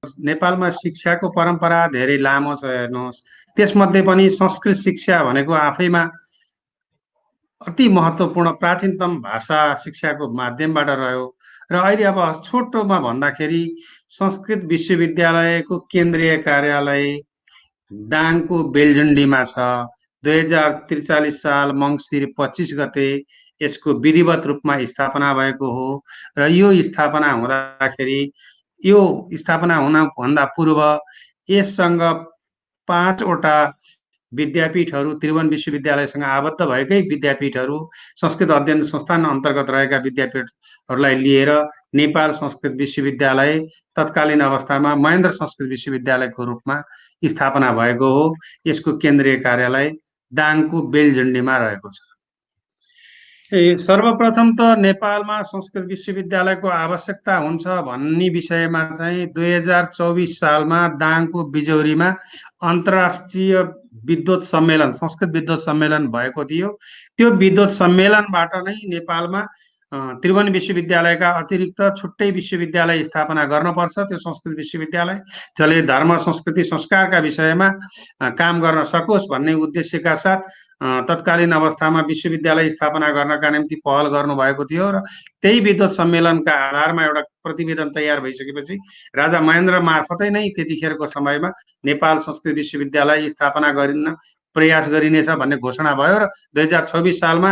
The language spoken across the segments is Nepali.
नेपालमा शिक्षाको परम्परा धेरै लामो छ हेर्नुहोस्। त्यसमध्ये पनि संस्कृत शिक्षा भनेको आफैमा अति महत्त्वपूर्ण प्राचीनतम भाषा शिक्षाको माध्यमबाट रह्यो र अहिले अब छोटोमा भन्दाखेरि संस्कृत विश्वविद्यालयको केन्द्रीय कार्यालय दाङको बेलझुन्डीमा छ। 2043 साल मङ्सिर 25 गते यसको विधिवत रूपमा स्थापना भएको हो र यो स्थापना हुँदाखेरि यो स्थापना हुनभन्दा पूर्व यससँग 5 वटा विद्यापीठहरू त्रिभुवन विश्वविद्यालयसँग आबद्ध भएकै विद्यापीठहरू संस्कृत अध्ययन संस्थान अन्तर्गत रहेका विद्यापीठहरूलाई लिएर नेपाल संस्कृत विश्वविद्यालय तत्कालीन अवस्थामा महेन्द्र संस्कृत विश्वविद्यालयको रूपमा स्थापना भएको हो। यसको केन्द्रीय कार्यालय दाङको बेलझुन्डीमा रहेको छ। सर्वप्रथम त नेपालमा संस्कृत विश्वविद्यालयको आवश्यकता हुन्छ भन्ने विषयमा चाहिँ 2024 सालमा दाङको बिजौरीमा अन्तर्राष्ट्रिय विद्वत सम्मेलन संस्कृत विद्वत सम्मेलन भएको थियो। त्यो विद्वत सम्मेलनबाट नै नेपालमा त्रिभुवन विश्वविद्यालयका अतिरिक्त छुट्टै विश्वविद्यालय स्थापना गर्नुपर्छ। त्यो संस्कृत विश्वविद्यालय जसले धर्म संस्कृति संस्कारका विषयमा काम गर्न सकोस् भन्ने उद्देश्यका साथ तत्कालीन अवस्थामा विश्वविद्यालय स्थापना गर्नका निम्ति पहल गर्नुभएको थियो र त्यही विद्वत सम्मेलनका आधारमा एउटा प्रतिवेदन तयार भइसकेपछि राजा महेन्द्र मार्फतै नै त्यतिखेरको समयमा नेपाल संस्कृत विश्वविद्यालय स्थापना गरिन प्रयास गरिनेछ भन्ने घोषणा भयो र 2026 सालमा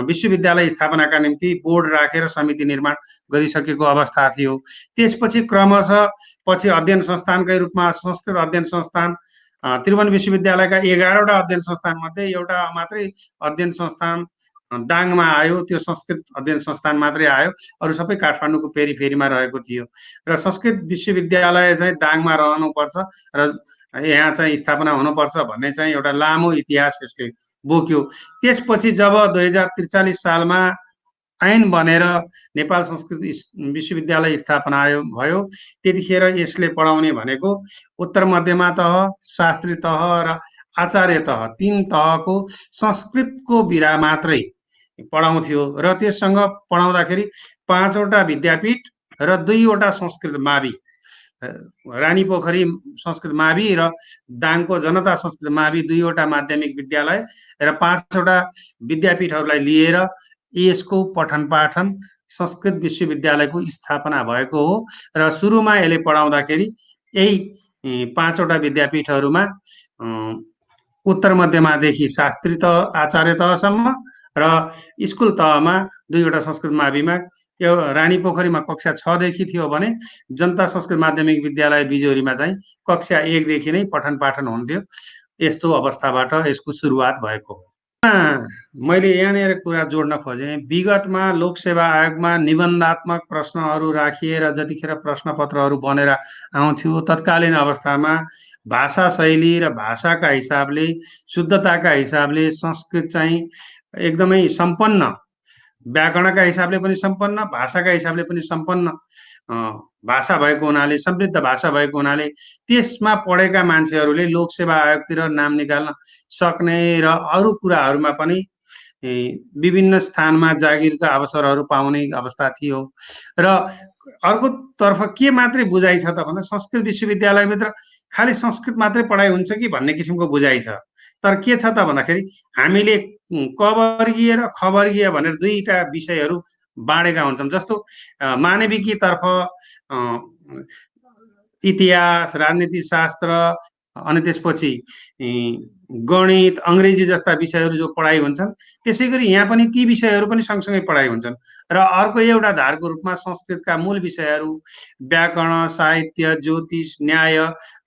विश्वविद्यालय स्थापनाका निम्ति बोर्ड राखेर समिति निर्माण गरिसकेको अवस्था थियो। त्यसपछि क्रमशः पछि अध्ययन संस्थानकै रूपमा संस्कृत अध्ययन संस्थान त्रिभुवन विश्वविद्यालयका 11वटा अध्ययन संस्थान मध्ये एउटा मात्रै अध्ययन संस्थान दाङमा आयो। त्यो संस्कृत अध्ययन संस्थान मात्रै आयो, अरू सबै काठमाडौँको पेरिफेरीमा रहेको थियो र संस्कृत विश्वविद्यालय चाहिँ दाङमा रहनुपर्छ र यहाँ चाहिँ स्थापना हुनुपर्छ भन्ने चाहिँ एउटा लामो इतिहास यसले बोक्यो। त्यसपछि जब 2043 सालमा ऐन बनेर नेपाल संस्कृत विश्वविद्यालय स्थापना भयो त्यतिखेर यसले पढाउने भनेको उत्तर मध्यमा तह, शास्त्री तह र आचार्य तह 3 तहको संस्कृतको विधा मात्रै पढाउँथ्यो र त्यससँग पढाउँदाखेरि 5 वटा विद्यापीठ र 2 वटा संस्कृत मावि, रानी पोखरी संस्कृत मावि र दाङको जनता संस्कृत मावि 2 वटा माध्यमिक विद्यालय र 5 वटा विद्यापीठहरूलाई लिएर यसको पठन पाठन संस्कृत विश्वविद्यालयको स्थापना भएको हो र सुरुमा यसले पढाउँदाखेरि यही 5 वटा विद्यापीठहरूमा उत्तर मध्यमादेखि शास्त्री तह, आचार्य तहसम्म र स्कुल तहमा 2 वटा संस्कृत माविमा यो रानी पोखरीमा कक्षा 6 देखि थियो भने जनता संस्कृत माध्यमिक विद्यालय बिजौरीमा चाहिँ कक्षा 1 देखि नै पठन पाठन हुन्थ्यो। यस्तो अवस्थाबाट यसको सुरुवात भएको हो। मैले यहाँनिर कुरा जोड्न खोजेँ, विगतमा लोकसेवा आयोगमा निबन्धात्मक प्रश्नहरू राखिएर जतिखेर प्रश्नपत्रहरू बनेर आउँथ्यो तत्कालीन अवस्थामा भाषा शैली र भाषाका हिसाबले शुद्धताका हिसाबले संस्कृत चाहिँ एकदमै सम्पन्न, व्याकरणका हिसाबले पनि सम्पन्न, भाषाका हिसाबले पनि सम्पन्न भाषा भएको हुनाले, समृद्ध भाषा भएको हुनाले त्यसमा पढेका मान्छेहरूले लोकसेवा आयोगतिर नाम निकाल्न सक्ने र अरू कुराहरूमा पनि विभिन्न स्थानमा जागिरका अवसरहरू पाउने अवस्था थियो र अर्कोतर्फ के मात्रै बुझाइ छ त भन्दा संस्कृत विश्वविद्यालयभित्र खालि संस्कृत मात्रै पढाइ हुन्छ कि भन्ने किसिमको बुझाइ छ। तर के छ त भन्दाखेरि हामीले क वर्गीय र ख वर्गीय भनेर 2टा विषयहरू बाँडेका हुन्छौँ। जस्तो मानविकीतर्फ इतिहास, राजनीति शास्त्र अनि त्यसपछि गणित, अङ्ग्रेजी जस्ता विषयहरू जो पढाइ हुन्छन् त्यसै गरी यहाँ पनि ती विषयहरू पनि सँगसँगै पढाइ हुन्छन् र अर्को एउटा धारको रूपमा संस्कृतका मूल विषयहरू व्याकरण, साहित्य, ज्योतिष, न्याय,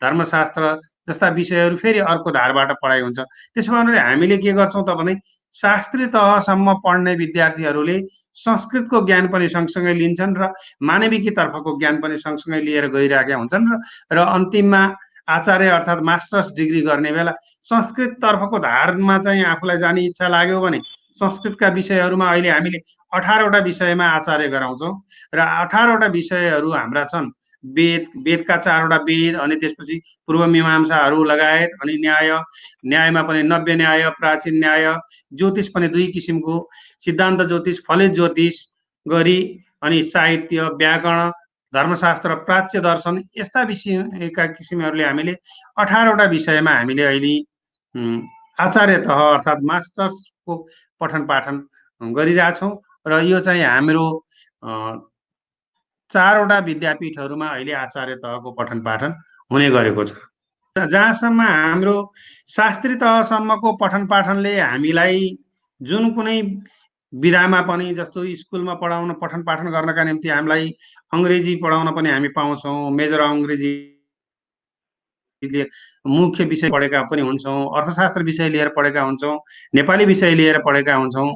धर्मशास्त्र जस्ता विषयहरू फेरि अर्को धारबाट पढाइ हुन्छ। त्यसो भएपछि हामीले के गर्छौँ त भने शास्त्री तहसम्म पढ्ने विद्यार्थीहरूले संस्कृतको ज्ञान पनि सँगसँगै लिन्छन् र मानविकीतर्फको ज्ञान पनि सँगसँगै लिएर गइरहेका हुन्छन् र अन्तिममा आचार्य अर्थात् मास्टर्स डिग्री गर्ने बेला संस्कृततर्फको धारमा चाहिँ आफूलाई जाने इच्छा लाग्यो भने संस्कृतका विषयहरूमा अहिले हामीले 18 वटा विषयमा आचार्य गराउँछौँ र 18 वटा विषयहरू हाम्रा छन्। वेदका 4 वटा वेद अनि त्यसपछि पूर्व मीमांसाहरू लगायत अनि न्यायमा पनि नव्य न्याय, प्राचीन न्याय, ज्योतिष पनि 2 किसिमको, सिद्धान्त ज्योतिष, फलित ज्योतिष गरी अनि साहित्य, व्याकरण, धर्मशास्त्र, प्राच्य दर्शन यस्ता विषयका किसिमहरूले हामीले 18वटा विषयमा हामीले अहिले आचार्य तह अर्थात् मास्टर्सको पठन पाठन गरिरहेछौँ र यो चाहिँ हाम्रो 4वटा विद्यापीठहरूमा अहिले आचार्य तहको पठन पाठन हुने गरेको छ। जहाँसम्म हाम्रो शास्त्री तहसम्मको पठन पाठनले हामीलाई जुन कुनै विधामा पनि, जस्तो स्कुलमा पठन पाठन गर्नका निम्ति हामीलाई अङ्ग्रेजी पढाउन पनि हामी पाउँछौँ, मेजर अङ्ग्रेजी मुख्य विषय पढेका पनि हुन्छौँ, अर्थशास्त्र विषय लिएर पढेका हुन्छौँ, नेपाली विषय लिएर पढेका हुन्छौँ।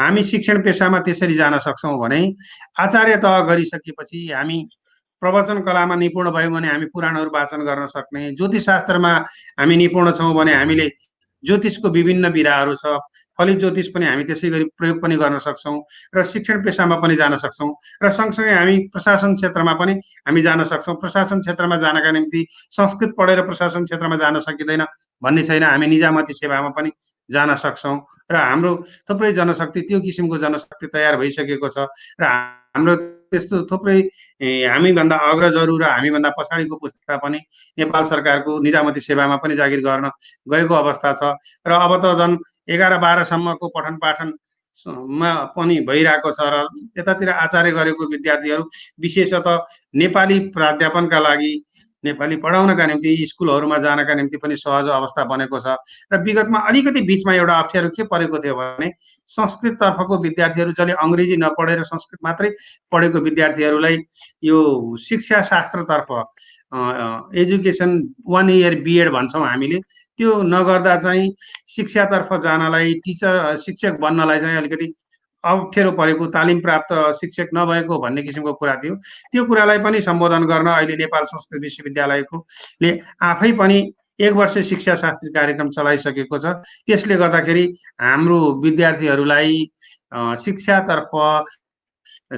हामी शिक्षण पेसामा त्यसरी जान सक्छौँ भने आचार्य तह गरिसकेपछि हामी प्रवचन कलामा निपुण भयौँ भने हामी पुराणहरू वाचन गर्न सक्ने, ज्योतिषशास्त्रमा हामी निपुण छौँ भने हामीले ज्योतिषको विभिन्न विधाहरू छ, फलित ज्योतिष पनि हामी त्यसै गरी प्रयोग पनि गर्न सक्छौँ र शिक्षण पेसामा पनि जान सक्छौँ र सँगसँगै हामी प्रशासन क्षेत्रमा पनि हामी जान सक्छौँ। प्रशासन क्षेत्रमा जानका निम्ति संस्कृत पढेर प्रशासन क्षेत्रमा जान सकिँदैन भन्ने छैन, हामी निजामती सेवामा पनि जान सक्छौँ र हाम्रो थुप्रै जनशक्ति, त्यो किसिमको जनशक्ति तयार भइसकेको छ र हाम्रो त्यस्तो थुप्रै हामीभन्दा अग्रजहरू र हामीभन्दा पछाडिको पुस्ता पनि नेपाल सरकारको निजामती सेवामा पनि जागिर गर्न गएको अवस्था छ र अब त झन् 11-12सम्मको पठन पाठनमा पनि भइरहेको छ र यतातिर आचार्य गरेको विद्यार्थीहरू विशेषतः नेपाली प्राध्यापनका लागि, नेपाली पढाउनका निम्ति स्कुलहरूमा जानका निम्ति पनि सहज अवस्था बनेको छ र विगतमा अलिकति बिचमा एउटा अप्ठ्यारो के परेको थियो भने संस्कृत तर्फको विद्यार्थीहरू जसले अङ्ग्रेजी नपढेर संस्कृत मात्रै पढेको विद्यार्थीहरूलाई यो शिक्षा शास्त्रतर्फ एजुकेसन 1 इयर बिएड भन्छौँ हामीले, त्यो नगर्दा चाहिँ शिक्षातर्फ जानलाई, शिक्षक बन्नलाई चाहिँ अलिकति अप्ठ्यारो परेको, तालिम प्राप्त शिक्षक नभएको भन्ने किसिमको कुरा थियो। त्यो कुरालाई पनि सम्बोधन गर्न अहिले नेपाल संस्कृत विश्वविद्यालयले आफै पनि 1 वर्ष शिक्षा शास्त्री कार्यक्रम चलाइसकेको छ। त्यसले गर्दाखेरि हाम्रो विद्यार्थीहरूलाई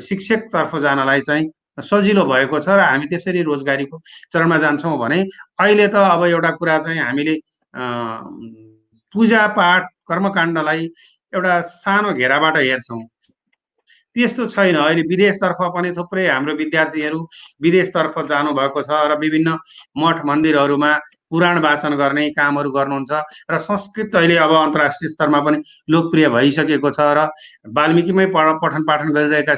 शिक्षकतर्फ जानलाई चाहिँ सजिलो भएको छ र हामी त्यसरी रोजगारीको चरणमा जान्छौँ भने अहिले त अब एउटा कुरा चाहिँ हामीले पूजापाठ कर्मकाण्डलाई एउटा सानो घेराबाट हेर्छौँ, त्यस्तो छैन। अहिले विदेशतर्फ पनि थुप्रै हाम्रो विद्यार्थीहरू विदेशतर्फ जानुभएको छ र विभिन्न मठ मन्दिरहरूमा पुराण वाचन गर्ने कामहरू गर्नुहुन्छ र संस्कृत अहिले अब अन्तर्राष्ट्रिय स्तरमा पनि लोकप्रिय भइसकेको छ र वाल्मिकीमै पठन पाठन गरिरहेका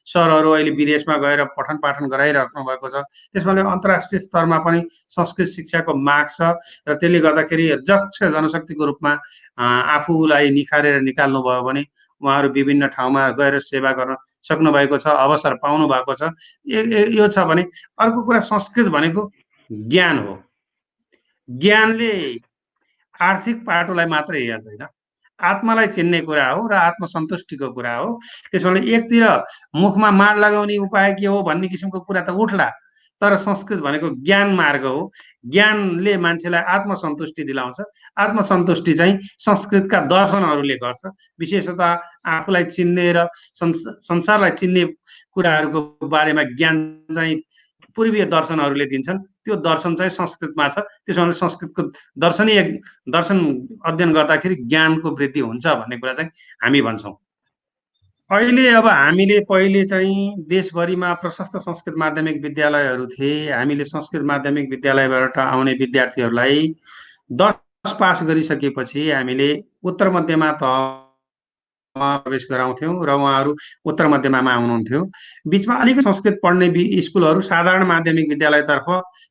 सरहरू अहिले विदेशमा गएर पठन पाठन गराइराख्नु भएको छ। त्यसमाले अन्तर्राष्ट्रिय स्तरमा पनि संस्कृत शिक्षाको माग छ र त्यसले गर्दाखेरि दक्ष जनशक्तिको रूपमा आफूलाई निखारेर निकाल्नु भयो भने उहाँहरू विभिन्न ठाउँमा गएर सेवा गर्न सक्नु भएको छ, अवसर पाउनु भएको छ। यो छ भने अर्को कुरा, संस्कृत भनेको ज्ञान हो। ज्ञानले आर्थिक पाटोलाई मात्रै हेर्दैन, आत्मालाई चिन्ने कुरा हो र आत्मसन्तुष्टिको कुरा हो। त्यसैले एकतिर मुखमा माड लगाउने उपाय के हो भन्ने किसिमको कुरा त उठ्ला, तर संस्कृत भनेको ज्ञान मार्ग हो। ज्ञानले मान्छेलाई आत्मसन्तुष्टि दिलाउँछ। आत्मसन्तुष्टि चाहिँ संस्कृतका दर्शनहरूले गर्छ। विशेषतः आफूलाई चिन्ने र संसारलाई चिन्ने कुराहरूको बारेमा ज्ञान चाहिँ पूर्वीय दर्शनहरूले दिन्छन्। त्यो दर्शन चाहिँ संस्कृतमा छ। त्यसैले संस्कृतको दर्शन अध्ययन गर्दाखेरि ज्ञानको वृद्धि हुन्छ भन्ने कुरा चाहिँ हामी भन्छौँ। अहिले अब हामीले पहिले चाहिँ देशभरिमा प्रशस्त संस्कृत माध्यमिक विद्यालयहरू थिए। हामीले संस्कृत माध्यमिक विद्यालयबाट आउने विद्यार्थीहरूलाई 10 पास गरिसकेपछि हामीले उत्तर मध्यमा तहमा प्रवेश गराउँथ्यौँ र उहाँहरू उत्तर मध्यमामा आउनुहुन्थ्यो। बिचमा अलिकति संस्कृत पढ्ने स्कुलहरू साधारण माध्यमिक विद्यालयतर्फ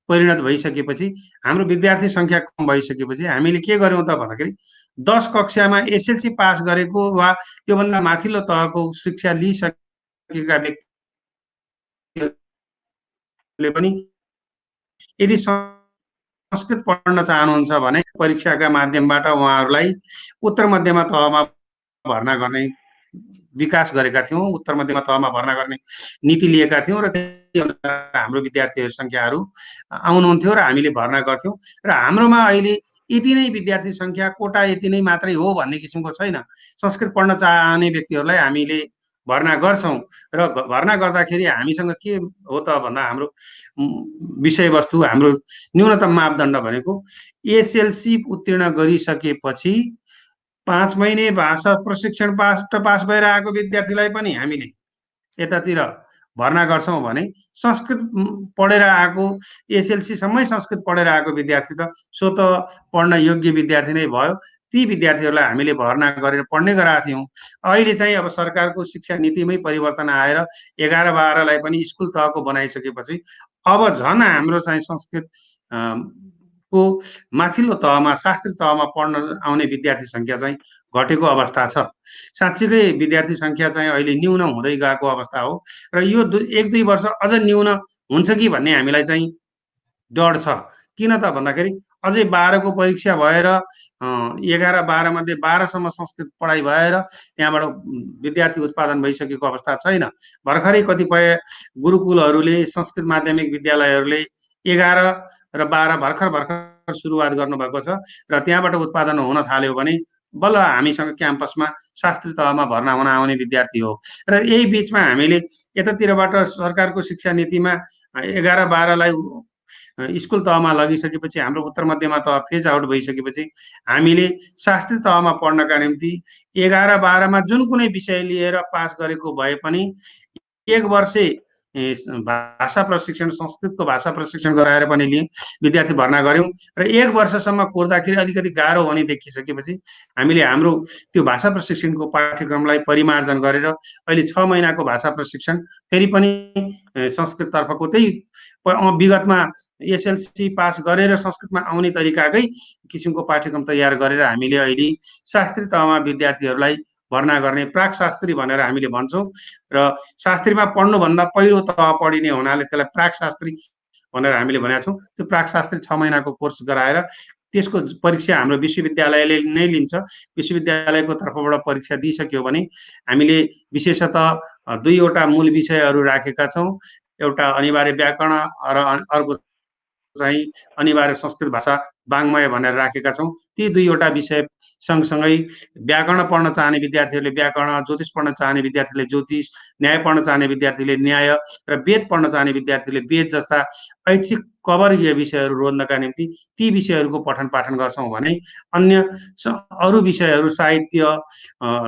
परिणत भइसकेपछि हाम्रो विद्यार्थी सङ्ख्या कम भइसकेपछि हामीले के गर्यौँ त भन्दाखेरि 10 कक्षामा एसएलसी पास गरेको वा त्योभन्दा माथिल्लो तहको शिक्षा लिइसकेका व्यक्तिहरूले पनि यदि संस्कृत पढ्न चाहनुहुन्छ भने परीक्षाका माध्यमबाट उहाँहरूलाई उत्तर मध्यमा तहमा भर्ना गर्ने विकास गरेका थियौँ। उत्तर मध्यमा तहमा भर्ना गर्ने नीति लिएका थियौँ र त्यही अनुसार हाम्रो विद्यार्थीहरू सङ्ख्याहरू आउनुहुन्थ्यो र हामीले भर्ना गर्थ्यौँ र हाम्रोमा अहिले यति नै विद्यार्थी सङ्ख्या कोटा यति नै मात्रै हो भन्ने किसिमको छैन। संस्कृत पढ्न चाहने व्यक्तिहरूलाई हामीले भर्ना गर्छौँ र भर्ना गर्दाखेरि हामीसँग के हो त भन्दा हाम्रो विषयवस्तु, हाम्रो न्यूनतम मापदण्ड भनेको एसएलसी उत्तीर्ण गरिसकेपछि 5 महिने भाषा प्रशिक्षण पास भएर आएको विद्यार्थीलाई पनि हामीले यतातिर भर्ना गर्छौं भने संस्कृत पढेर आएको एसएलसीसम्मै संस्कृत पढेर आएको विद्यार्थी त स्वतः पढ्न योग्य विद्यार्थी नै भयो। ती विद्यार्थीहरूलाई हामीले भर्ना गरेर पढ्ने गराएको थियौँ। अहिले चाहिँ अब सरकारको शिक्षा नीतिमै परिवर्तन आएर 11-12लाई पनि स्कुल तहको बनाइसकेपछि अब झन् हाम्रो चाहिँ संस्कृत को माथिल्लो तहमा शास्त्री तहमा पढ्न आउने विद्यार्थी सङ्ख्या चाहिँ घटेको अवस्था छ। साँच्चीकै विद्यार्थी सङ्ख्या चाहिँ अहिले न्यून हुँदै गएको अवस्था हो र यो 1-2 वर्ष अझ न्यून हुन्छ कि भन्ने हामीलाई चाहिँ डर छ। किन त भन्दाखेरि अझै 12 को परीक्षा भएर 11-12 मध्ये 12 सम्म संस्कृत पढाइ भएर त्यहाँबाट विद्यार्थी उत्पादन भइसकेको अवस्था छैन। भर्खरै कतिपय गुरुकुलहरूले संस्कृत माध्यमिक विद्यालयहरूले 11 र 12 भर्खर सुरुवात गर्नुभएको छ र त्यहाँबाट उत्पादन हुन थाल्यो भने बल्ल हामीसँग क्याम्पसमा शास्त्री तहमा भर्ना हुन आउने विद्यार्थी हो। र यही बीचमा हामीले यतातिरबाट सरकारको शिक्षा नीतिमा 11-12लाई स्कुल तहमा लगिसकेपछि हाम्रो उत्तर मध्यमा तह फेज आउट भइसकेपछि हामीले शास्त्री तहमा पढ्नका निम्ति 11-12मा जुन कुनै विषय लिएर पास गरेको भए पनि 1 वर्षे भाषा प्रशिक्षण संस्कृतको भाषा प्रशिक्षण गराएर पनि विद्यार्थी भर्ना गर्यौं र 1 वर्षसम्म कोर्दाखेरि अलिकति गाह्रो हुने देखिसकेपछि हामीले हाम्रो त्यो भाषा प्रशिक्षणको पाठ्यक्रमलाई परिमार्जन गरेर अहिले 6 महिनाको भाषा प्रशिक्षण फेरि पनि संस्कृततर्फको त्यही विगतमा एसएलसी पास गरेर संस्कृतमा आउने तरिकाकै किसिमको पाठ्यक्रम तयार गरेर हामीले अहिले शास्त्री तहमा विद्यार्थीहरूलाई भर्ना गर्ने प्राक शास्त्री भनेर हामीले भन्छौं र शास्त्रीमा पढ्नुभन्दा पहिलो तह पढिने हुनाले त्यसलाई प्राक शास्त्री भनेर हामीले भनेका छौं। त्यो प्राक शास्त्री 6 महिनाको कोर्स गराएर त्यसको परीक्षा हाम्रो विश्वविद्यालयले नै लिन्छ। विश्वविद्यालयको तर्फबाट परीक्षा दिइसक्यो भने हामीले विशेषतः 2 वटा मूल विषयहरू राखेका छौं। एउटा अनिवार्य व्याकरण र अर्को चाहिँ अनिवार्य संस्कृत भाषा वाङ्मय भनेर राखेका छौं। ती 2 वटा विषय सँगसँगै व्याकरण पढ्न चाहने विद्यार्थीहरूले व्याकरण, ज्योतिष पढ्न चाहने विद्यार्थीले ज्योतिष, न्याय पढ्न चाहने विद्यार्थीले न्याय र वेद पढ्न चाहने विद्यार्थीले वेद जस्ता ऐच्छिक कवरीय विषयहरू रोज्नका निम्ति ती विषयहरूको पठन पाठन गर्छौं भने अन्य अरू विषयहरू साहित्य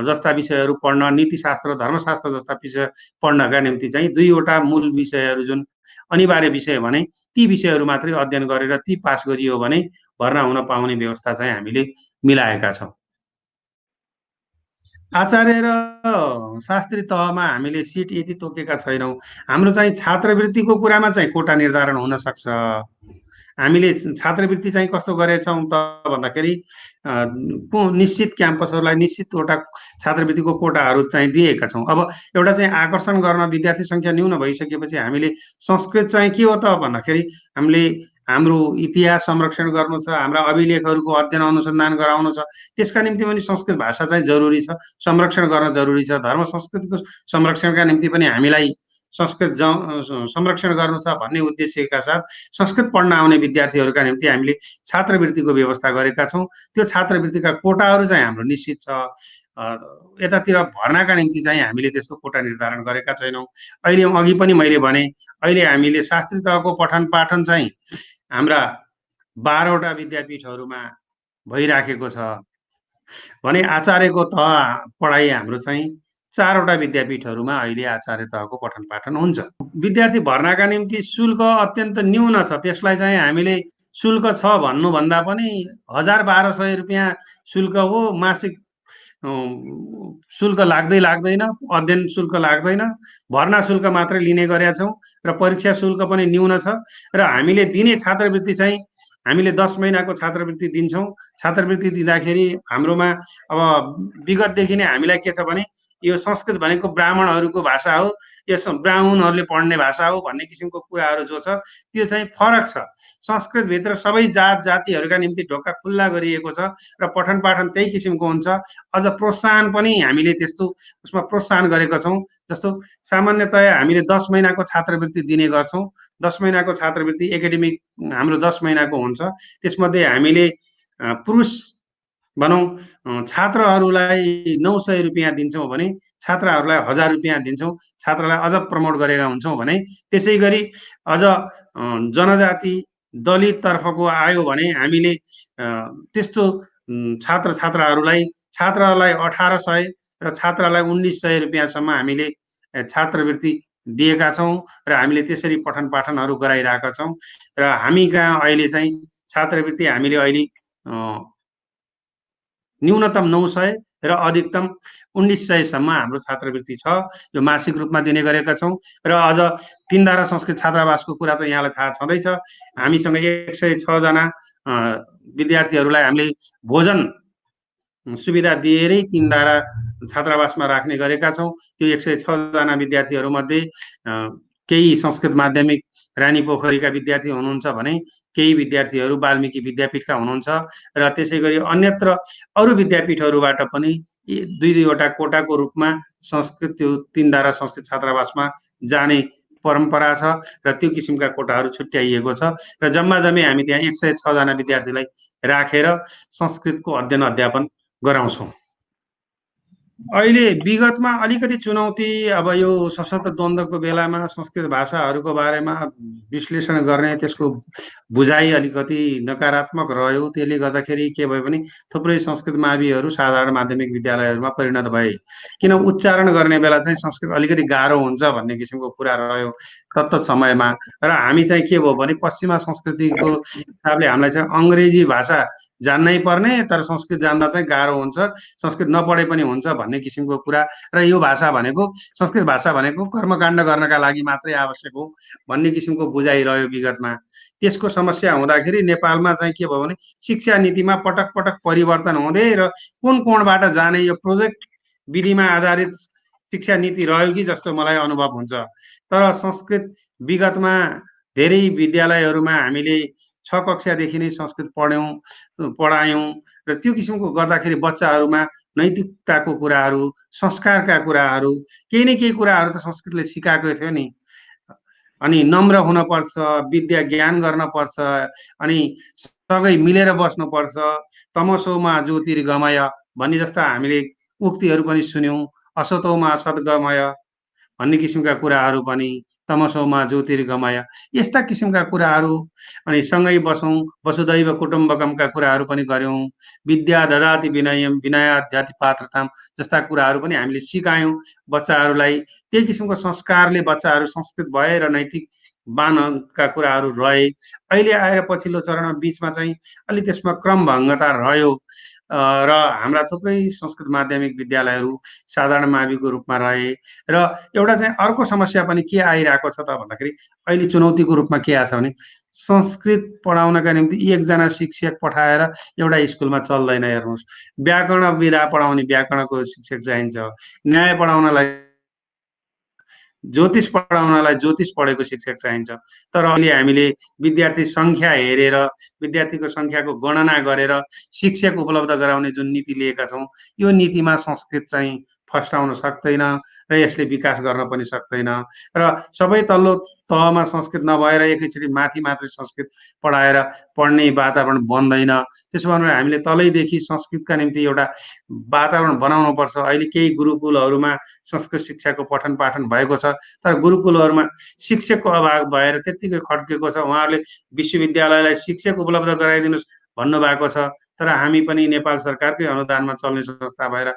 जस्ता विषयहरू पढ्न, नीतिशास्त्र, धर्मशास्त्र जस्ता विषय पढ्नका निम्ति चाहिँ 2 वटा मूल विषयहरू जुन अनिवार्य विषय भने ती विषयहरू मात्रै अध्ययन गरेर ती पास गरियो भने भर्ना हुन पाउने व्यवस्था चाहिँ हामीले मिलाएका छौं। आचार्य र शास्त्री तहमा हामीले सिट यति तोकेका छैनौं। हाम्रो चाहिँ छात्रवृत्तिको कुरामा चाहिँ कोटा निर्धारण हुन सक्छ। हामीले छात्रवृत्ति चाहिँ कस्तो गरेछौं त भन्दाखेरि निश्चित क्याम्पसहरूलाई निश्चित वटा छात्रवृत्तिको कोटाहरू चाहिँ दिएका छौं। अब एउटा चाहिँ आकर्षण गर्न विद्यार्थी संख्या न्यून भइसकेपछि हामीले संस्कृत चाहिँ के हो त भन्दाखेरि हामीले हाम्रो इतिहास संरक्षण गर्नु छ, हाम्रा अभिलेखहरूको अध्ययन अनुसन्धान गराउनु छ। त्यसका निम्ति पनि संस्कृत भाषा चाहिँ जरुरी छ, संरक्षण गर्न जरुरी छ। धर्म संस्कृतिको संरक्षणका निम्ति पनि हामीलाई संस्कृत संरक्षण गर्नु छ भन्ने उद्देश्यका साथ संस्कृत पढ्न आउने विद्यार्थीहरूका निम्ति हामीले छात्रवृत्तिको व्यवस्था गरेका छौं। त्यो छात्रवृत्तिका कोटाहरू चाहिँ हाम्रो निश्चित छ। यतातिर भर्नाका निम्ति चाहिँ हामीले त्यस्तो कोटा निर्धारण गरेका छैनौं। अहिले अघि पनि मैले भने अहिले हामीले शास्त्री तहको पठन पाठन चाहिँ हाम्रा 12 वटा विद्यापीठहरूमा भइराखेको छ भने आचार्यको तह पढाइ हाम्रो चाहिँ 4 वटा विद्यापीठहरूमा अहिले आचार्य तहको पठन पाठन हुन्छ। विद्यार्थी भर्नाका निम्ति शुल्क अत्यन्त न्यून छ। त्यसलाई चाहिँ हामीले शुल्क छ भन्नुभन्दा पनि 1000-1200 रुपियाँ शुल्क हो। मासिक शुल्क लाग्दैन, अध्ययन शुल्क लाग्दैन, भर्ना शुल्क मात्रै लिने गरेका छौं र परीक्षा शुल्क पनि न्यून छ र हामीले दिने छात्रवृत्ति चाहिँ हामीले 10 महिनाको छात्रवृत्ति दिन्छौं। छात्रवृत्ति दिँदाखेरि हाम्रोमा अब विगतदेखि नै हामीलाई के छ भने यो संस्कृत भनेको ब्राह्मणहरूको भाषा हो, यस ब्राह्मणहरूले पढ्ने भाषा हो भन्ने किसिमको कुराहरू जो छ त्यो चाहिँ फरक छ। संस्कृतभित्र सबै जात जातिहरूका निम्ति ढोका खुल्ला गरिएको छ र पठन पाठन त्यही किसिमको हुन्छ। अझ प्रोत्साहन पनि हामीले त्यस्तो उसमा प्रोत्साहन गरेका छौं। जस्तो सामान्यतया हामीले 10 महिनाको छात्रवृत्ति दिने गर्छौं। 10 महिनाको छात्रवृत्ति एकाडेमिक हाम्रो 10 महिनाको हुन्छ। त्यसमध्ये हामीले पुरुष भनौं छात्रहरूलाई 900 रुपियाँ दिन्छौं भने छात्राहरूलाई 1000 रुपियाँ दिन्छौं। छात्रलाई अझ प्रमोट गरेका हुन्छौं भने त्यसैगरी अझ जनजाति दलित तर्फको आयो भने हामीले त्यस्तो छात्रहरूलाई 1800 र छात्रालाई 1900 रुपियाँसम्म हामीले छात्रवृत्ति दिएका छौँ र हामीले त्यसरी पठन पाठनहरू गराइरहेका छौँ र हामी कहाँ अहिले चाहिँ छात्रवृत्ति हामीले अहिले न्यूनतम 900 र अधिकतम 1900 सम्म हाम्रो छात्रवृत्ति छ। यो मासिक रूपमा दिने गरेका छौँ र अझ तीनधारा संस्कृत छात्रावासको कुरा त यहाँलाई थाहा छँदैछ। हामीसँग 106 जना विद्यार्थीहरूलाई हामीले भोजन सुविधा दिएरै तीनधारा छात्रावासमा राख्ने गरेका छौँ। त्यो 106 जना विद्यार्थीहरूमध्ये केही संस्कृत माध्यमिक रानी पोखरीका विद्यार्थी हुनुहुन्छ भने केही विद्यार्थीहरू वाल्मीकि विद्यापीठका हुनुहुन्छ र त्यसै गरी अन्यत्र अरू विद्यापीठहरूबाट पनि दुईवटा कोटाको रूपमा संस्कृत त्यो तीनधारा संस्कृत छात्रावासमा जाने परम्परा छ र त्यो किसिमका कोटाहरू छुट्याइएको छ र जम्मा जम्मी हामी त्यहाँ 106 जना विद्यार्थीलाई राखेर संस्कृतको अध्ययन अध्यापन गराउँछौँ। अहिले विगतमा अलिकति चुनौती अब यो सशस्त्र द्वन्द्वको बेलामा संस्कृत भाषाहरूको बारेमा विश्लेषण गर्ने त्यसको बुझाइ अलिकति नकारात्मक रह्यो। त्यसले गर्दाखेरि के भयो भने थुप्रै संस्कृत माविहरू साधारण माध्यमिक विद्यालयहरूमा परिणत भए। किन उच्चारण गर्ने बेला चाहिँ संस्कृत अलिकति गाह्रो हुन्छ भन्ने किसिमको कुरा रह्यो तत्त समयमा। र हामी चाहिँ के भयो भने पश्चिमा संस्कृतिको हिसाबले हामीलाई चाहिँ अङ्ग्रेजी भाषा जान्नै पर्ने तर संस्कृत जान्दा चाहिँ गाह्रो हुन्छ, संस्कृत नपढे पनि हुन्छ भन्ने किसिमको कुरा र यो भाषा भनेको संस्कृत भाषा भनेको कर्मकाण्ड गर्नका लागि मात्रै आवश्यक हो भन्ने किसिमको बुझाइ रह्यो विगतमा। त्यसको समस्या हुँदाखेरि नेपालमा चाहिँ के भयो भने शिक्षा नीतिमा पटक पटक परिवर्तन हुँदै र कुन कोणबाट जाने यो प्रोजेक्ट विधिमा आधारित शिक्षा नीति रह्यो कि जस्तो मलाई अनुभव हुन्छ। तर संस्कृत विगतमा धेरै विद्यालयहरूमा हामीले 6 कक्षादेखि नै संस्कृत पढायौँ र त्यो किसिमको गर्दाखेरि बच्चाहरूमा नैतिकताको कुराहरू, संस्कारका कुराहरू, केही न केही कुराहरू त संस्कृतले सिकाएको थियो नि। अनि नम्र हुनपर्छ, विद्या ज्ञान गर्नपर्छ, अनि सँगै मिलेर बस्नुपर्छ, तमसोमा ज्योतिर्गमय भन्ने जस्ता हामीले उक्तिहरू पनि सुन्यौँ, असतोमा सद्गमय भन्ने किसिमका कुराहरू पनि, तमसोमा ज्योतिर्गमय यस्ता किसिमका कुराहरू, अनि सँगै बसौँ, वसुदैव कुटुम्बकमका कुराहरू पनि गऱ्यौँ, विद्या ददाति विनयम विनयाद्याति पात्रताम जस्ता कुराहरू पनि हामीले सिकायौँ बच्चाहरूलाई। त्यही किसिमको संस्कारले बच्चाहरू संस्कृत भए र नैतिकवानका कुराहरू रहे। अहिले आएर पछिल्लो चरणमा बिचमा चाहिँ अलि त्यसमा क्रमभङ्गता रह्यो र हाम्रा थुप्रै संस्कृत माध्यमिक विद्यालयहरू साधारण माविको रूपमा रहे र एउटा चाहिँ अर्को समस्या पनि के आइरहेको छ त भन्दाखेरि अहिले चुनौतीको रूपमा के आछ भने संस्कृत पढाउनका निम्ति एकजना शिक्षक पठाएर एउटा स्कुलमा चल्दैन। हेर्नुहोस्, व्याकरण विधा पढाउने व्याकरणको शिक्षक चाहिन्छ, न्याय पढाउनलाई ज्योतिष पढाउनलाई ज्योतिष पढेको शिक्षक चाहिन्छ। तर अहिले हामीले विद्यार्थी सङ्ख्या हेरेर विद्यार्थीको सङ्ख्याको गणना गरेर शिक्षक उपलब्ध गराउने जुन नीति लिएका छौँ यो नीतिमा संस्कृत चाहिँ फस्टाउन सक्दैन र यसले विकास गर्न पनि सक्दैन र सबै तल्लो तहमा संस्कृत नभएर एकैचोटि माथि मात्रै संस्कृत पढाएर पढ्ने वातावरण बन्दैन। त्यसो भने हामीले तलैदेखि संस्कृतका निम्ति एउटा वातावरण बनाउनुपर्छ। अहिले केही गुरुकुलहरूमा संस्कृत शिक्षाको पठन पाठन भएको छ तर गुरुकुलहरूमा शिक्षकको अभाव भएर त्यत्तिकै खड्केको छ। उहाँहरूले विश्वविद्यालयलाई शिक्षक उपलब्ध गराइदिनुहोस् भन्नुभएको छ तर हामी पनि नेपाल सरकारकै अनुदानमा चल्ने संस्था भएर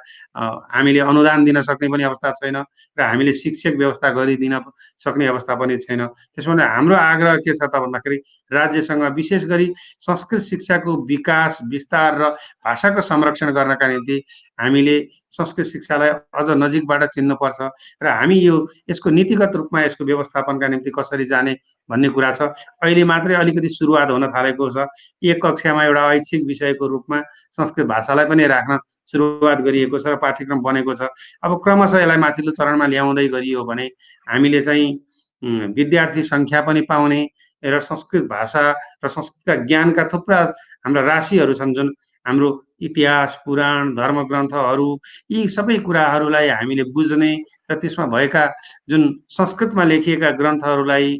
हामीले अनुदान दिन सक्ने पनि अवस्था छैन र हामीले शिक्षक व्यवस्था गरिदिन सक्ने अवस्था पनि छैन। त्यसो भने हाम्रो आग्रह के छ त भन्दाखेरि राज्यसँग विशेष गरी संस्कृत शिक्षाको विकास विस्तार र भाषाको संरक्षण गर्नका निम्ति हामीले संस्कृत शिक्षालाई अझ नजिकबाट चिन्नुपर्छ र हामी यसको नीतिगत रूपमा यसको व्यवस्थापनका निम्ति कसरी जाने भन्ने कुरा छ। अहिले मात्रै अलिकति सुरुवात हुन थालेको छ। एक कक्षामा एउटा ऐच्छिक विषयको रूपमा संस्कृत भाषालाई पनि राख्न सुरुवात गरिएको छ र पाठ्यक्रम बनेको छ। अब क्रमशः यसलाई माथिल्लो चरणमा ल्याउँदै गरियो भने हामीले चाहिँ विद्यार्थी सङ्ख्या पनि पाउने र संस्कृत भाषा र संस्कृतका ज्ञानका थुप्रा हाम्रा राशिहरू छन् जुन हाम्रो इतिहास पुराण धर्मग्रन्थहरू यी सबै कुराहरूलाई हामीले बुझ्ने र त्यसमा भएका जुन संस्कृतमा लेखिएका ग्रन्थहरूलाई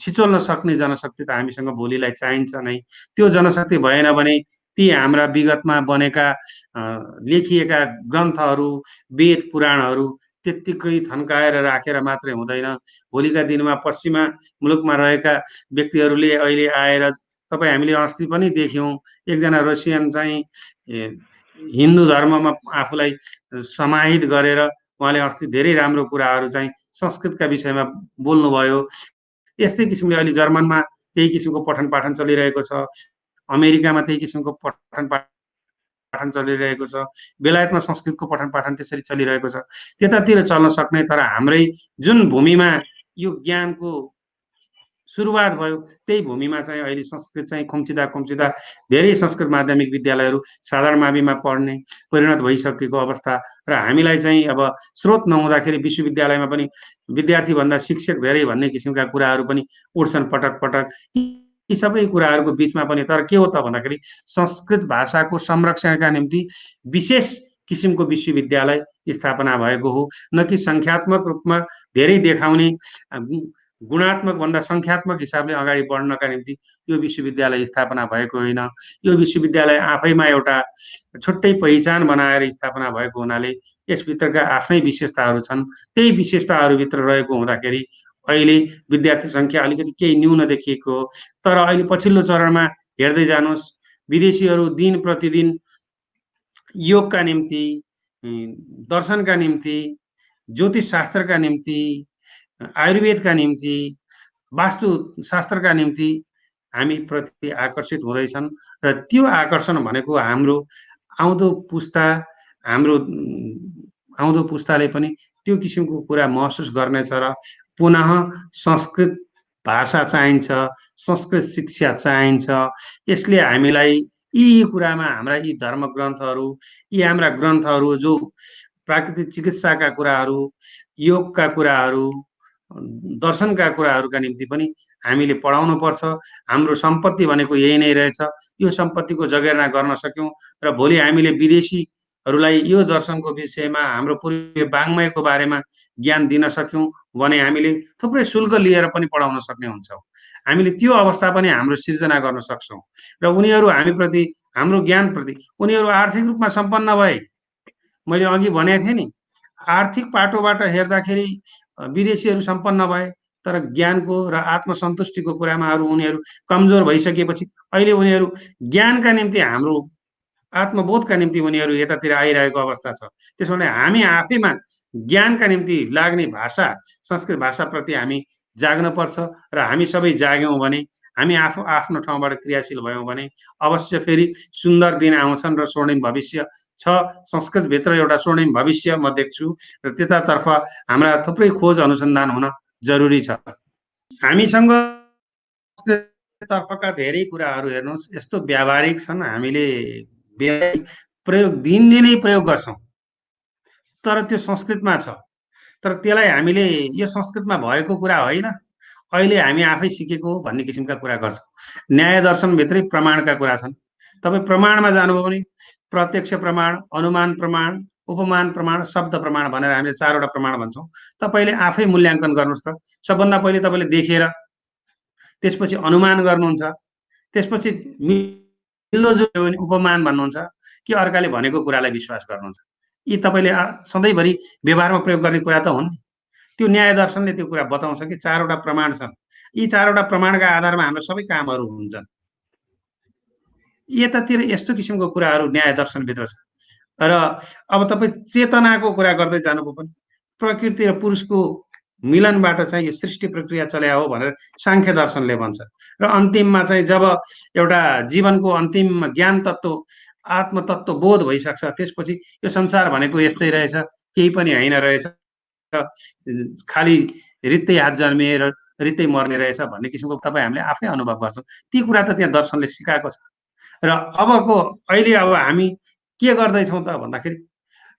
छिचोल्न सक्ने जनशक्ति त हामीसँग भोलिलाई चाहिन्छ नै। त्यो जनशक्ति भएन भने ती हाम्रा विगतमा बनेका लेखिएका ग्रन्थहरू वेद पुराणहरू त्यत्तिकै थन्काएर राखेर मात्रै हुँदैन। भोलिका दिनमा पश्चिमा मुलुकमा रहेका व्यक्तिहरूले अहिले आएर तपाईँ हामीले अस्ति पनि देख्यौँ एकजना रसियन चाहिँ हिन्दू धर्ममा आफूलाई समाहित गरेर उहाँले अस्ति धेरै राम्रो कुराहरू चाहिँ संस्कृतका विषयमा बोल्नुभयो। यस्तै किसिमले अहिले जर्मनमा त्यही किसिमको पठन पाठन चलिरहेको छ, अमेरिकामा त्यही किसिमको पठन पाठन चलिरहेको छ, बेलायतमा संस्कृतको पठन पाठन त्यसरी चलिरहेको छ। त्यतातिर चल्न सक्ने, तर हाम्रै जुन भूमिमा यो ज्ञानको सुरुवात भयो त्यही भूमिमा चाहिँ अहिले संस्कृत चाहिँ खुम्चिँदा धेरै संस्कृत माध्यमिक विद्यालयहरू साधारण माविमा पढ्ने परिणत भइसकेको अवस्था र हामीलाई चाहिँ अब स्रोत नहुँदाखेरि विश्वविद्यालयमा पनि विद्यार्थीभन्दा शिक्षक धेरै भन्ने किसिमका कुराहरू पनि उठ्छन् पटक पटक। यी सबै कुराहरूको बिचमा पनि तर के हो त भन्दाखेरि संस्कृत भाषाको संरक्षणका निम्ति विशेष किसिमको विश्वविद्यालय स्थापना भएको हो, न कि सङ्ख्यात्मक रूपमा धेरै देखाउने गुणात्मक भन्दा सङ्ख्यात्मक हिसाबले अगाडि बढ्नका निम्ति यो विश्वविद्यालय स्थापना भएको होइन। यो विश्वविद्यालय आफैमा एउटा छुट्टै पहिचान बनाएर स्थापना भएको हुनाले यसभित्रका आफ्नै विशेषताहरू छन्। त्यही विशेषताहरूभित्र रहेको हुँदाखेरि अहिले विद्यार्थी सङ्ख्या अलिकति केही न्यून देखिएको हो। तर अहिले पछिल्लो चरणमा हेर्दै जानुहोस्, विदेशीहरू दिन प्रतिदिन योगका निम्ति, दर्शनका निम्ति, ज्योतिष शास्त्रका निम्ति, आयुर्वेदका निम्ति, वास्तुशास्त्रका निम्ति हामी प्रति आकर्षित हुँदैछन् र त्यो आकर्षण भनेको हाम्रो आउँदो पुस्ताले पनि त्यो किसिमको कुरा महसुस गर्नेछ र पुनः संस्कृत भाषा चाहिन्छ, संस्कृत शिक्षा चाहिन्छ। यसले हामीलाई यी कुरामा हाम्रा यी धर्म ग्रन्थहरू, यी हाम्रा ग्रन्थहरू जो प्राकृतिक चिकित्साका कुराहरू, योगका कुराहरू, दर्शनका कुराहरूका निम्ति पनि हामीले पढाउनु पर्छ। हाम्रो सम्पत्ति भनेको यही नै रहेछ। यो सम्पत्तिको जगेर्ना गर्न सक्यौँ र भोलि हामीले विदेशीहरूलाई यो दर्शनको विषयमा हाम्रो पूर्वीय वाङ्मयको बारेमा ज्ञान दिन सक्यौँ भने हामीले थुप्रै शुल्क लिएर पनि पढाउन सक्ने हुन्छौँ। हामीले त्यो अवस्था पनि हाम्रो सिर्जना गर्न सक्छौँ र उनीहरू हामीप्रति, हाम्रो ज्ञानप्रति उनीहरू आर्थिक रूपमा सम्पन्न भए, मैले अघि भनेको थिएँ नि, आर्थिक पाटोबाट हेर्दाखेरि विदेशीहरू सम्पन्न भए, तर ज्ञानको र आत्मसन्तुष्टिको कुरामा उनीहरू कमजोर भइसकेपछि अहिले उनीहरू ज्ञानका निम्ति, हाम्रो आत्मबोधका निम्ति उनीहरू यतातिर आइरहेको अवस्था छ। त्यसो भने हामी आफैमा ज्ञानका निम्ति लाग्ने भाषा, संस्कृत भाषाप्रति हामी जाग्नुपर्छ र हामी सबै जाग्यौँ भने, हामी आफ्नो ठाउँबाट क्रियाशील भयौँ भने अवश्य फेरि सुन्दर दिन आउँछन् र स्वर्णिम भविष्य छ। संस्कृतभित्र एउटा स्वर्णिम भविष्य म देख्छु र त्यतातर्फ हाम्रा थुप्रै खोज अनुसन्धान हुन जरुरी छ। हामीसँग तर्फका धेरै कुराहरू हेर्नुहोस् यस्तो व्यावहारिक छन्, हामीले प्रयोग दिनदिनै प्रयोग गर्छौँ, तर त्यो संस्कृतमा छ। तर त्यसलाई हामीले यो संस्कृतमा भएको कुरा होइन, अहिले हामी आफै सिकेको भन्ने किसिमका कुरा गर्छौँ। न्याय दर्शनभित्रै प्रमाणका कुरा छन्। तपाईँ प्रमाणमा जानुभयो भने प्रत्यक्ष प्रमाण, अनुमान प्रमाण, उपमान प्रमाण, शब्द प्रमाण भनेर हामीले 4 वटा प्रमाण भन्छौँ। तपाईँले आफै मूल्याङ्कन गर्नुहोस् त। सबभन्दा पहिले तपाईँले देखेर, त्यसपछि अनुमान गर्नुहुन्छ, त्यसपछि मिल्दोजुल्दो भने उपमान भन्नुहुन्छ कि अर्काले भनेको कुरालाई विश्वास गर्नुहुन्छ। यी तपाईँले सधैँभरि व्यवहारमा प्रयोग गर्ने कुरा त हुन् नि। त्यो न्याय दर्शनले त्यो कुरा बताउँछ कि 4 वटा प्रमाण छन्। यी 4 वटा प्रमाणका आधारमा हाम्रो सबै कामहरू हुन्छन्। यतातिर यस्तो किसिमको कुराहरू न्याय दर्शनभित्र छ। र अब तपाईँ चेतनाको कुरा गर्दै जानुभयो भने प्रकृति र पुरुषको मिलनबाट चाहिँ यो सृष्टि प्रक्रिया चल्या हो भनेर सांख्य दर्शनले भन्छ। र अन्तिममा चाहिँ जब एउटा जीवनको अन्तिममा ज्ञान तत्त्व, आत्मतत्त्व बोध भइसक्छ, त्यसपछि यो संसार भनेको यस्तै रहेछ, केही पनि होइन रहेछ, खालि रित्तै हात जन्मिएर रित्तै मर्ने रहेछ भन्ने किसिमको तपाईँ हामीले आफै अनुभव गर्छौँ। ती कुरा त त्यहाँ दर्शनले सिकाएको छ। र अहिले हामी के गर्दैछौँ त भन्दाखेरि,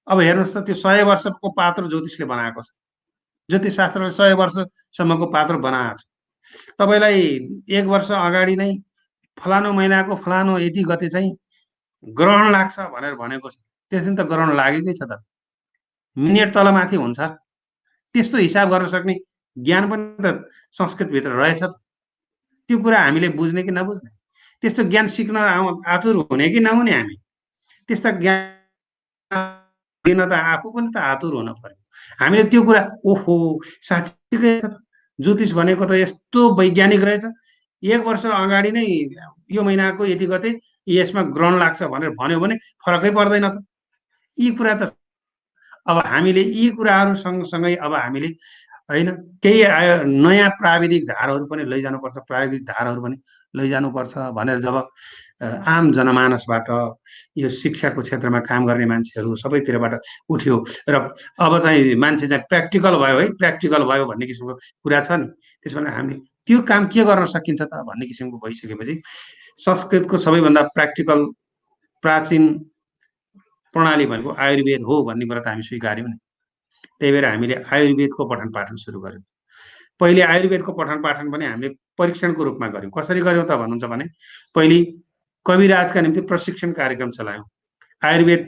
अब हेर्नुहोस् त, त्यो 100 वर्षको पात्र ज्योतिषले बनाएको छ। ज्योतिष शास्त्रले 100 वर्षसम्मको पात्र बनाएको छ। तपाईँलाई 1 वर्ष अगाडि नै फलानु महिनाको फलानु यति गते चाहिँ ग्रहण लाग्छ भनेर भनेको छ। त्यस दिन त ग्रहण लागेकै छ त, मिनेट तलमाथि हुन्छ। त्यस्तो हिसाब गर्न सक्ने ज्ञान पनि त संस्कृतभित्र रहेछ। त्यो कुरा हामीले बुझ्ने कि नबुझ्ने, त्यस्तो ज्ञान सिक्न आतुर हुने कि नहुने, हामी त्यस्ता ज्ञान दिन त आफू पनि त आतुर हुन पर्यो। हामीले त्यो कुरा, ओहो साँच्चीकै ज्योतिष भनेको त यस्तो वैज्ञानिक रहेछ, 1 वर्ष अगाडि नै यो महिनाको यति गते यसमा ग्रहण लाग्छ भनेर भन्यो भने फरकै पर्दैन त। यी कुरा त अब हामीले यी कुराहरू सँगसँगै अब हामीले होइन, केही नयाँ प्राविधिक धारहरू पनि लैजानुपर्छ, प्रायोगिक धारहरू पनि लैजानुपर्छ भनेर जब आम जनमानसबाट यो शिक्षाको क्षेत्रमा काम गर्ने मान्छेहरू सबैतिरबाट उठ्यो र अब चाहिँ मान्छे चाहिँ प्र्याक्टिकल भयो है, प्र्याक्टिकल भयो भन्ने किसिमको कुरा छ नि, त्यस कारण हामीले त्यो काम के गर्न सकिन्छ त भन्ने किसिमको भइसकेपछि संस्कृतको सबैभन्दा प्र्याक्टिकल प्राचीन प्रणाली भनेको आयुर्वेद हो भन्ने कुरा त हामी स्वीकार्यौँ नि। त्यही भएर हामीले आयुर्वेदको पठन पाठन सुरु गर्यौँ। पहिले आयुर्वेदको पठन पाठन पनि हामीले परीक्षणको रूपमा गर्यौँ। कसरी गर्यौँ त भन्नुहुन्छ भने पहिले कविराजका निम्ति प्रशिक्षण कार्यक्रम चलायौँ, आयुर्वेद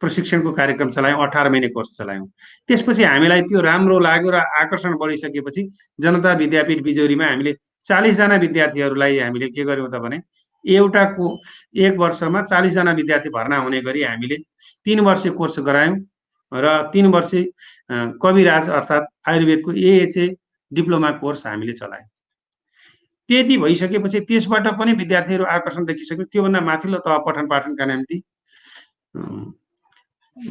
प्रशिक्षणको कार्यक्रम चलायौँ, 18 महिने कोर्स चलायौँ। त्यसपछि हामीलाई त्यो राम्रो लाग्यो र आकर्षण बढिसकेपछि जनता विद्यापीठ बिजौरीमा हामीले 40 जना विद्यार्थीहरूलाई हामीले के गर्यौँ त भने एउटाको 1 वर्षमा 40 जना विद्यार्थी भर्ना हुने गरी हामीले 3 वर्षीय कोर्स गरायौँ र 3 वर्षीय कविराज अर्थात् आयुर्वेदको एएचए डिप्लोमा कोर्स हामीले चलायौँ। त्यति भइसकेपछि त्यसबाट पनि विद्यार्थीहरू आकर्षण देखिसक्यो। त्योभन्दा माथिल्लो तह पठन पाठनका निम्ति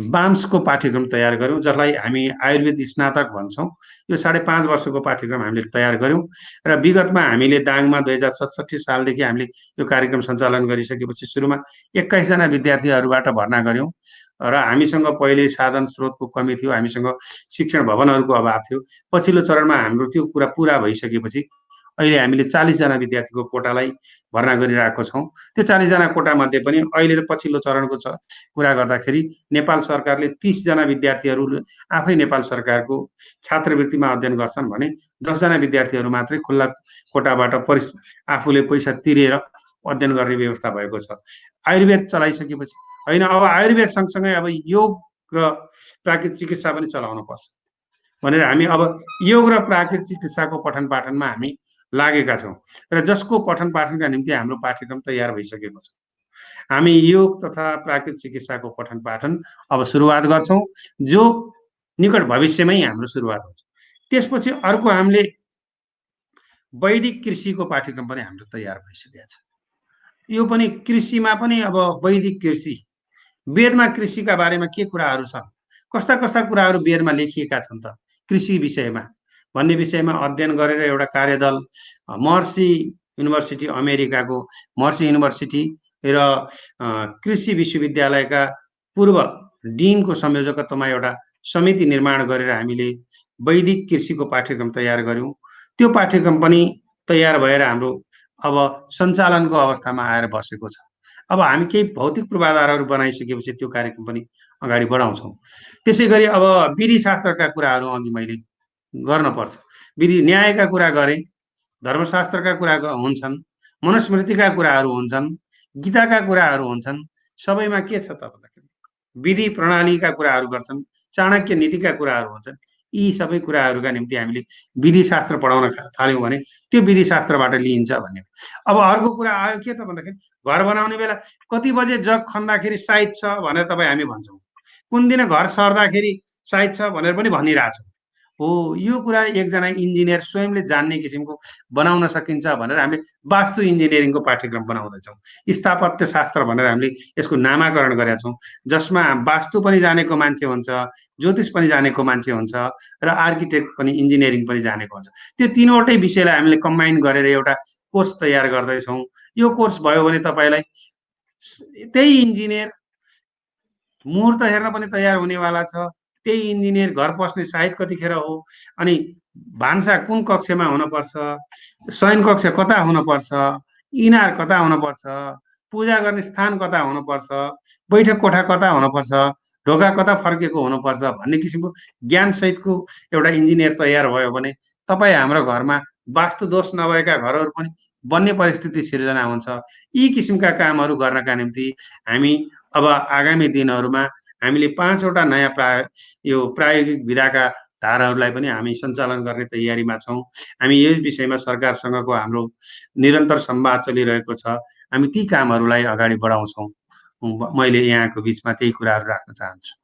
बाम्सको पाठ्यक्रम तयार गऱ्यौँ, जसलाई हामी आयुर्वेद स्नातक भन्छौँ। यो 5.5 वर्षको पाठ्यक्रम हामीले तयार गऱ्यौँ र विगतमा हामीले दाङमा 2067 सालदेखि हामीले यो कार्यक्रम सञ्चालन गरिसकेपछि सुरुमा 21 जना विद्यार्थीहरूबाट भर्ना गऱ्यौँ र हामीसँग पहिले साधन स्रोतको कमी थियो, हामीसँग शिक्षण भवनहरूको अभाव थियो। पछिल्लो चरणमा हाम्रो त्यो कुरा पुरा भइसकेपछि अहिले हामीले 40 जना विद्यार्थीको कोटालाई भर्ना गरिरहेको छौँ। त्यो 40 जना कोटामध्ये पनि अहिले त पछिल्लो चरणको कुरा गर्दाखेरि नेपाल सरकारले 30 जना विद्यार्थीहरू आफै नेपाल सरकारको छात्रवृत्तिमा अध्ययन गर्छन् भने 10 जना विद्यार्थीहरू मात्रै खुल्ला कोटाबाट आफूले पैसा तिरेर अध्ययन गर्ने व्यवस्था भएको छ। आयुर्वेद चलाइसकेपछि होइन, अब आयुर्वेद सँगसँगै अब योग र प्राकृतिक चिकित्सा पनि चलाउनु पर्छ भनेर हामी अब योग र प्राकृतिक चिकित्साको पठन पाठनमा हामी लागेका छौँ र जसको पठन पाठनका निम्ति हाम्रो पाठ्यक्रम तयार भइसकेको छ। हामी योग तथा प्राकृतिक चिकित्साको पठन पाठन अब सुरुवात गर्छौँ, जो निकट भविष्यमै हाम्रो सुरुवात हुन्छ। त्यसपछि अर्को हामीले वैदिक कृषिको पाठ्यक्रम पनि हाम्रो तयार भइसकेको छ। यो पनि कृषिमा पनि अब वैदिक कृषि, वेदमा कृषिका बारेमा के कुराहरू छन्, कस्ता कस्ता कुराहरू वेदमा लेखिएका छन् त कृषि विषयमा भन्ने विषयमा अध्ययन गरेर एउटा कार्यदल महर्षि युनिभर्सिटी, अमेरिकाको महर्षि युनिभर्सिटी र कृषि विश्वविद्यालयका पूर्व डिनको संयोजकत्वमा एउटा समिति निर्माण गरेर हामीले वैदिक कृषिको पाठ्यक्रम तयार गऱ्यौँ। त्यो पाठ्यक्रम पनि तयार भएर हाम्रो अब सञ्चालनको अवस्थामा आएर बसेको छ। अब हामी केही भौतिक पूर्वाधारहरू बनाइसकेपछि त्यो कार्यक्रम पनि अगाडि बढाउँछौँ। त्यसै गरी अब विधिशास्त्रका कुराहरू अघि मैले गर्न पर्छ। विधि न्यायका कुरा गरेँ, धर्मशास्त्रका कुरा हुन्छन्, मनुस्मृतिका कुराहरू हुन्छन्, गीताका कुराहरू हुन्छन्। सबैमा के छ त भन्दाखेरि विधि प्रणालीका कुराहरू गर्छन्, चाणक्य नीतिका कुराहरू हुन्छन्। यी सबै कुराहरूका निम्ति हामीले विधिशास्त्र पढाउन थाल्यौँ भने त्यो विधिशास्त्रबाट लिइन्छ भन्ने। अब अर्को कुरा आयो के त भन्दाखेरि घर बनाउने बेला कति बजे जग खन्दाखेरि साइत छ भनेर तपाईँ हामी भन्छौँ, कुन दिन घर सर्दाखेरि साइत छ भनेर पनि भनिरहेछौँ। हो, यो कुरा एकजना इन्जिनियर स्वयंले जान्ने किसिमको बनाउन सकिन्छ भनेर हामीले वास्तु इन्जिनियरिङको पाठ्यक्रम बनाउँदैछौँ। स्थापत्य शास्त्र भनेर हामीले यसको नामाकरण गरेका छौँ, जसमा वास्तु पनि जानेको मान्छे हुन्छ, ज्योतिष पनि जानेको मान्छे हुन्छ र आर्किटेक्ट पनि, इन्जिनियरिङ पनि जानेको हुन्छ। त्यो तीनवटै विषयलाई हामीले कम्बाइन गरेर एउटा कोर्स तयार गर्दैछौँ। यो कोर्स भयो भने तपाईँलाई त्यही इन्जिनियर मुहुर्त हेर्न पनि तयार हुनेवाला छ, त्यही इन्जिनियर घर पस्ने साइत कतिखेर हो, अनि भान्सा कुन कक्षमा हुनुपर्छ, शयन कक्ष कता हुनुपर्छ, इनार कता हुनुपर्छ, पूजा गर्ने स्थान कता हुनुपर्छ, बैठक कोठा कता हुनुपर्छ, ढोका कता फर्केको हुनुपर्छ भन्ने किसिमको ज्ञान सहितको एउटा इन्जिनियर तयार भयो भने तपाईँ हाम्रो घरमा वास्तु दोष नभएका घरहरू पनि बन्ने परिस्थिति सिर्जना हुन्छ। यी किसिमका कामहरू गर्नका निम्ति हामी अब आगामी दिनहरूमा हामीले 5 वटा नयाँ प्रायोगिक विधाका धाराहरूलाई पनि हामी सञ्चालन गर्ने तयारीमा छौँ। हामी यस विषयमा सरकारसँगको हाम्रो निरन्तर संवाद चलिरहेको छ। हामी ती कामहरूलाई अगाडि बढाउँछौँ। मैले यहाँको बिचमा त्यही कुराहरू राख्न चाहन्छु।